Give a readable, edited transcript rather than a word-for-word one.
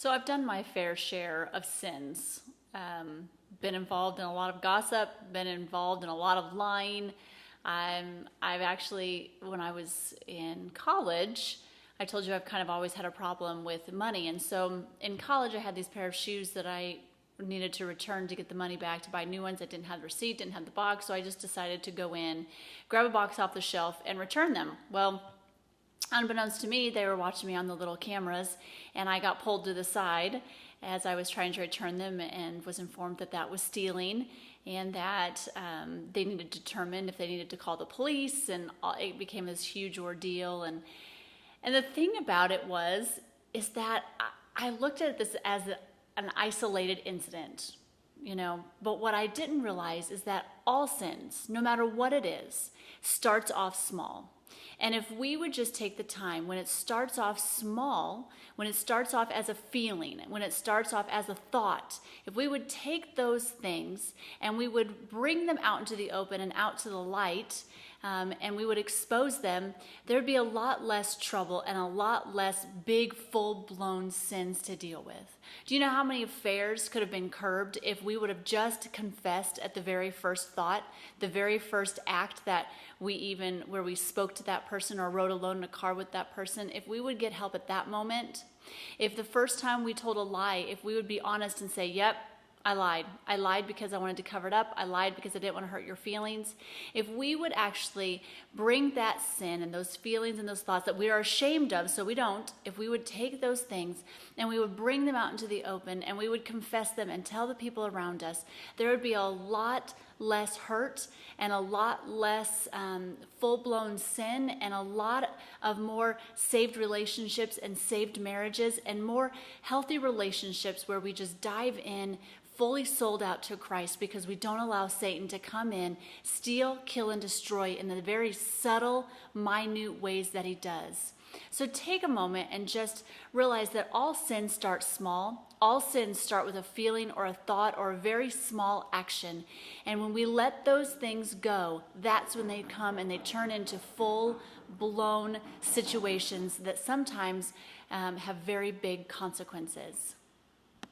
So I've done my fair share of sins. Been involved in a lot of gossip, been involved in a lot of lying. I've actually, when I was in college, I told you I've kind of always had a problem with money. And so in college, I had these pair of shoes that I needed to return to get the money back to buy new ones. I didn't have the receipt, didn't have the box. So I just decided to go in, grab a box off the shelf and return them. Well, unbeknownst to me, they were watching me on the little cameras, and I got pulled to the side as I was trying to return them and was informed that that was stealing, and that they needed to determine if they needed to call the police, and it became this huge ordeal. And the thing about it is that I looked at this as an isolated incident, but what I didn't realize is that all sins, no matter what it is, starts off small. And if we would just take the time, when it starts off small, when it starts off as a feeling, when it starts off as a thought, if we would take those things and we would bring them out into the open and out to the light, and we would expose them, there'd be a lot less trouble and a lot less big, full-blown sins to deal with. Do you know how many affairs could have been curbed if we would have just confessed at the very first thought, the very first act where we spoke to that person or rode alone in a car with that person? If we would get help at that moment, if the first time we told a lie, if we would be honest and say, yep, I lied. I lied because I wanted to cover it up. I lied because I didn't want to hurt your feelings. If we would actually bring that sin and those feelings and those thoughts that we are ashamed of, so we don't, if we would take those things and we would bring them out into the open and we would confess them and tell the people around us, there would be a lot less hurt and a lot less full-blown sin and a lot of more saved relationships and saved marriages and more healthy relationships where we just dive in fully sold out to Christ, because we don't allow Satan to come in, steal, kill, and destroy in the very subtle, minute ways that he does. So take a moment and just realize that all sins start small. All sins start with a feeling or a thought or a very small action. And when we let those things go, that's when they come and they turn into full-blown situations that sometimes have very big consequences.